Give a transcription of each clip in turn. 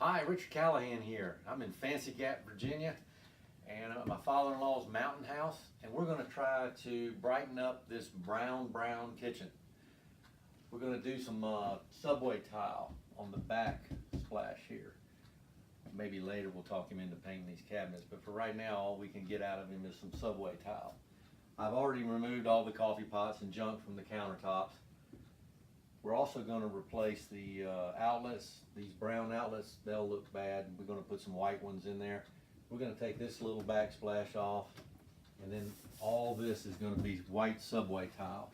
Hi, Richard Callahan here. I'm in Fancy Gap, Virginia, and I'm at my father-in-law's mountain house, and we're going to try to brighten up this brown kitchen. We're going to do some subway tile on the backsplash here. Maybe later we'll talk him into painting these cabinets, but for right now all we can get out of him is some subway tile. I've already removed all the coffee pots and junk from the countertops. We're also going to replace the outlets, these brown outlets. They'll look bad. We're going to put some white ones in there. We're going to take this little backsplash off, and then all this is going to be white subway tile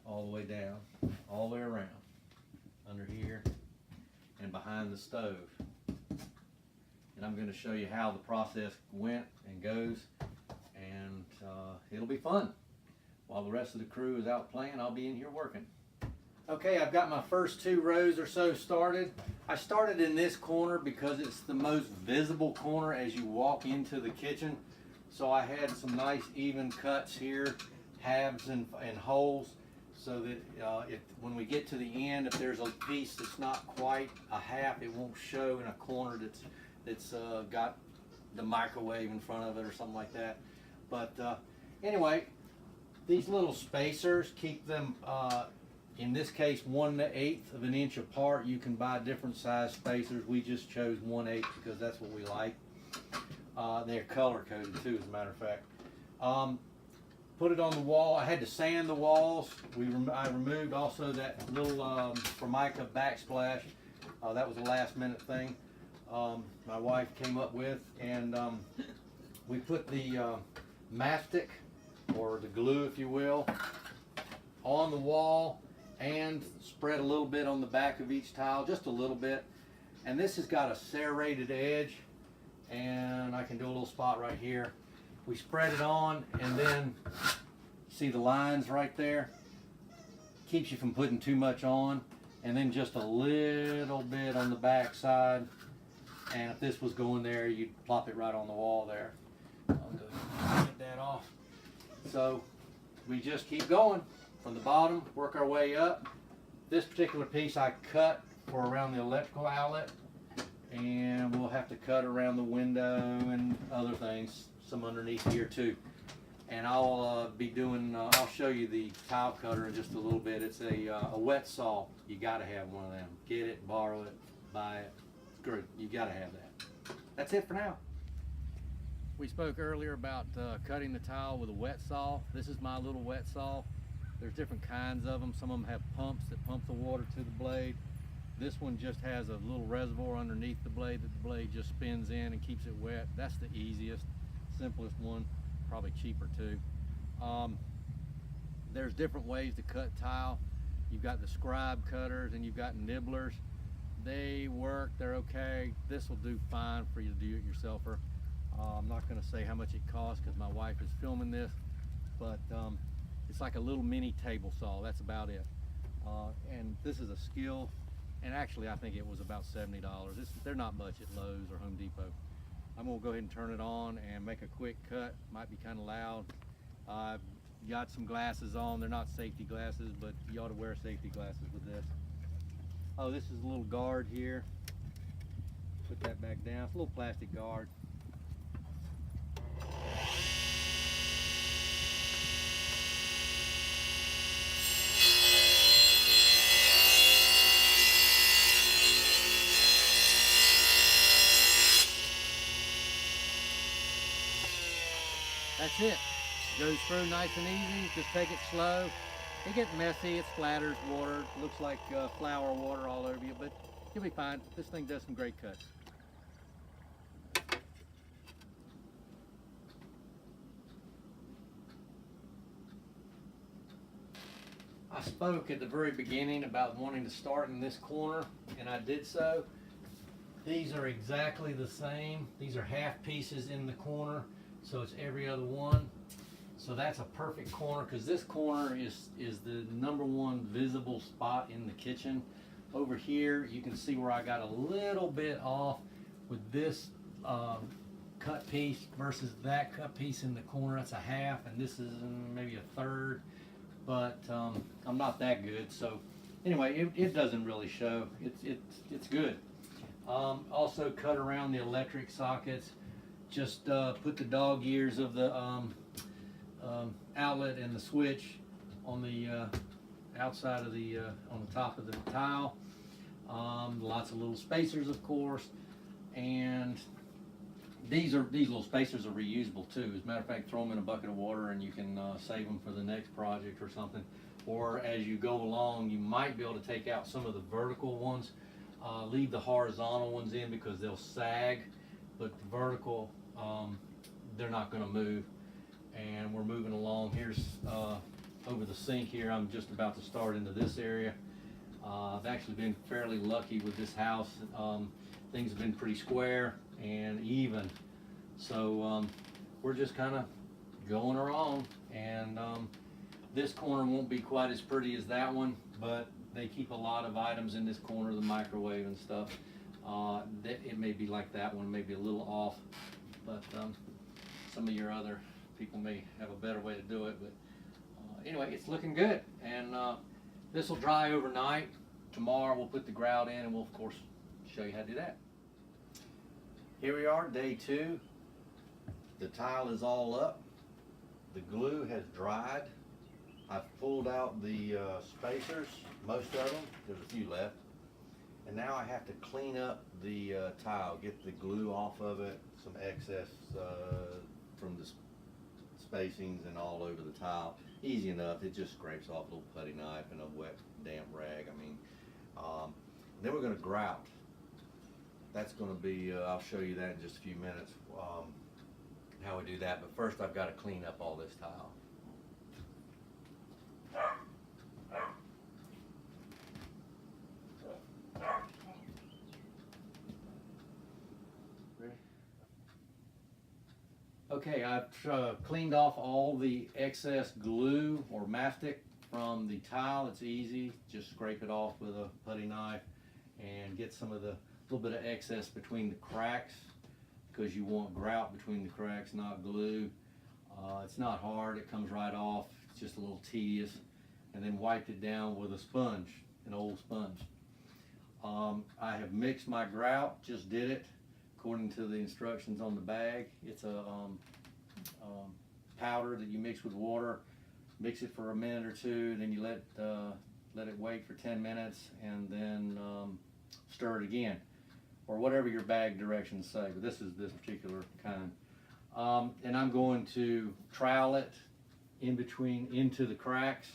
all the way down, all the way around, under here and behind the stove. And I'm going to show you how the process went and goes, and it'll be fun. While the rest of the crew is out playing, I'll be in here working. Okay, I've got my first 2 rows or so started. I started in this corner because it's the most visible corner as you walk into the kitchen. So I had some nice even cuts here, halves and holes, so that when we get to the end, if there's a piece that's not quite a half, it won't show in a corner that's got the microwave in front of it or something like that. But anyway, these little spacers keep them in this case 1/8 of an inch apart. You can buy different size spacers. We just chose 1/8 because that's what we like. They're color coded too, as a matter of fact. Put it on the wall. I had to sand the walls. I removed also that little Formica backsplash. That was a last minute thing my wife came up with, and we put the mastic, or the glue if you will, on the wall and spread a little bit on the back of each tile, just a little bit. And this has got a serrated edge, and I can do a little spot right here. We spread it on, and then see the lines right there? Keeps you from putting too much on, and then just a little bit on the back side. And if this was going there, you'd plop it right on the wall there. I'll go ahead and get that off. So we just keep going from the bottom, work our way up. This particular piece I cut for around the electrical outlet, and we'll have to cut around the window and other things, some underneath here too. And I'll be doing, I'll show you the tile cutter in just a little bit. It's a wet saw. You gotta have one of them. Get it, borrow it, buy it. Screw it, you gotta have that. That's it for now. We spoke earlier about cutting the tile with a wet saw. This is my little wet saw. There's different kinds of them. Some of them have pumps that pump the water to the blade. This one just has a little reservoir underneath the blade that the blade just spins in and keeps it wet. That's the easiest, simplest one, probably cheaper too. There's different ways to cut tile. You've got the scribe cutters and you've got nibblers. They work, they're okay. This will do fine for you to do it yourselfer. I'm not going to say how much it costs because my wife is filming this, but it's like a little mini table saw. That's about it. And this is a skill, and actually I think it was about $70. They're not much at Lowe's or Home Depot. I'm going to go ahead and turn it on and make a quick cut. Might be kind of loud. I've got some glasses on. They're not safety glasses, but you ought to wear safety glasses with this. Oh, this is a little guard here. Put that back down. It's a little plastic guard. That's it. Goes through nice and easy. Just take it slow. It gets messy, it splatters water, looks like flour water all over you, but you'll be fine. This thing does some great cuts. I spoke at the very beginning about wanting to start in this corner, and I did so. These are exactly the same. These are half pieces in the corner, so it's every other one. So that's a perfect corner, because this corner is the #1 visible spot in the kitchen. Over here you can see where I got a little bit off with this cut piece versus that cut piece in the corner. That's a half, and this is maybe a third, but I'm not that good. So anyway, it doesn't really show. It's good. Also cut around the electric sockets. Just put the dog ears of the outlet and the switch on the outside of the on the top of the tile. Lots of little spacers, of course, and these little spacers are reusable too. As a matter of fact, throw them in a bucket of water and you can save them for the next project or something. Or as you go along, you might be able to take out some of the vertical ones. Leave the horizontal ones in because they'll sag, but the vertical, they're not going to move. And we're moving along. Here's over the sink here. I'm just about to start into this area. I've actually been fairly lucky with this house. Things have been pretty square and even. So we're just kind of going along. And this corner won't be quite as pretty as that one, but they keep a lot of items in this corner, the microwave and stuff. It may be like that one, maybe a little off, but some of your other people may have a better way to do it. But anyway, it's looking good, and this will dry overnight. Tomorrow we'll put the grout in, and we'll of course show you how to do that. Here we are, day 2. The tile is all up. The glue has dried. I've pulled out the spacers, most of them. There's a few left. And now I have to clean up the tile, get the glue off of it, some excess from the spacings and all over the tile. Easy enough, it just scrapes off a little putty knife and a wet damp rag. I mean, then we're going to grout. That's going to be, I'll show you that in just a few minutes, how we do that. But first I've got to clean up all this tile. Okay, I've cleaned off all the excess glue or mastic from the tile. It's easy, just scrape it off with a putty knife and get some of the little bit of excess between the cracks, because you want grout between the cracks, not glue. It's not hard, it comes right off. It's just a little tedious. And then wiped it down with a sponge, an old sponge. I have mixed my grout, just did it according to the instructions on the bag. It's a powder that you mix with water. Mix it for a minute or two, then you let it wait for 10 minutes, and then stir it again, or whatever your bag directions say. But this is this particular kind. And I'm going to trowel it in between into the cracks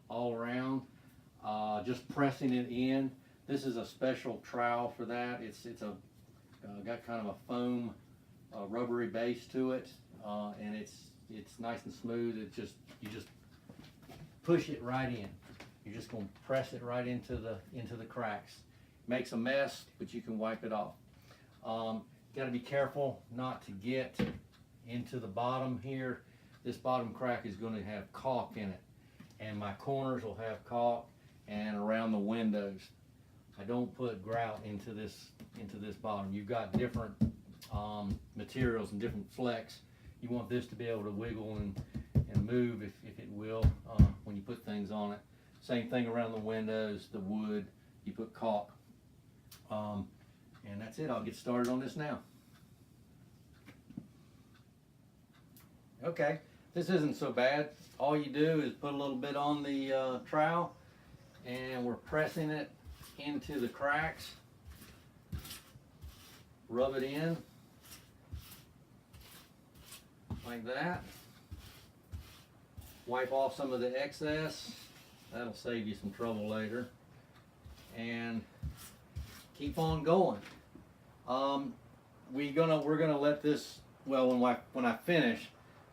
all around, just pressing it in. This is a special trowel for that. It's got kind of a foam rubbery base to it, and it's nice and smooth. You just push it right in. You're just going to press it right into the cracks. Makes a mess, but you can wipe it off. Got to be careful not to get into the bottom here. This bottom crack is going to have caulk in it, and my corners will have caulk, and around the windows. I don't put grout into this bottom. You've got different materials and different flecks. You want this to be able to wiggle and move if it will when you put things on it. Same thing around the windows, the wood, you put caulk. And that's it. I'll get started on this now. Okay, this isn't so bad. All you do is put a little bit on the trowel, and we're pressing it into the cracks. Rub it in like that. Wipe off some of the excess. That'll save you some trouble later. And keep on going. We're gonna let this, well, when I finish,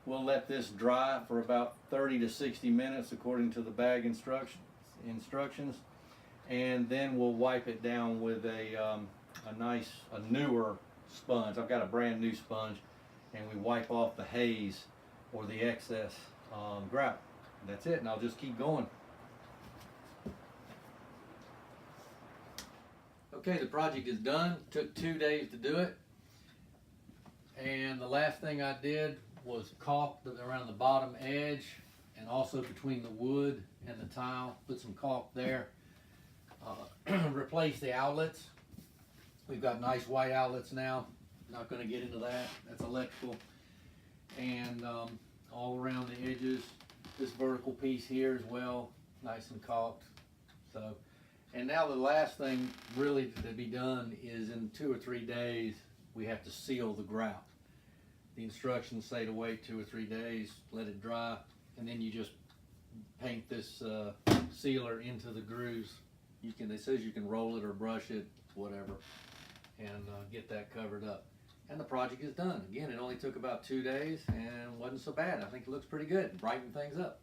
we'll let this dry for about 30 to 60 minutes according to the bag instructions, and then we'll wipe it down with a newer sponge. I've got a brand new sponge, and we wipe off the haze or the excess grout. That's it, and I'll just keep going. Okay, the project is done. Took 2 days to do it. And the last thing I did was caulk around the bottom edge and also between the wood and the tile. Put some caulk there. Replace the outlets. We've got nice white outlets now. Not gonna get into that, that's electrical. And all around the edges, this vertical piece here as well, nice and caulked. So, and now the last thing really to be done is in 2 or 3 days, we have to seal the grout. The instructions say to wait 2 or 3 days, let it dry, and then you just paint this sealer into the grooves. It says you can roll it or brush it, whatever, and get that covered up. And the project is done. Again, it only took about 2 days and wasn't so bad. I think it looks pretty good, brightened things up.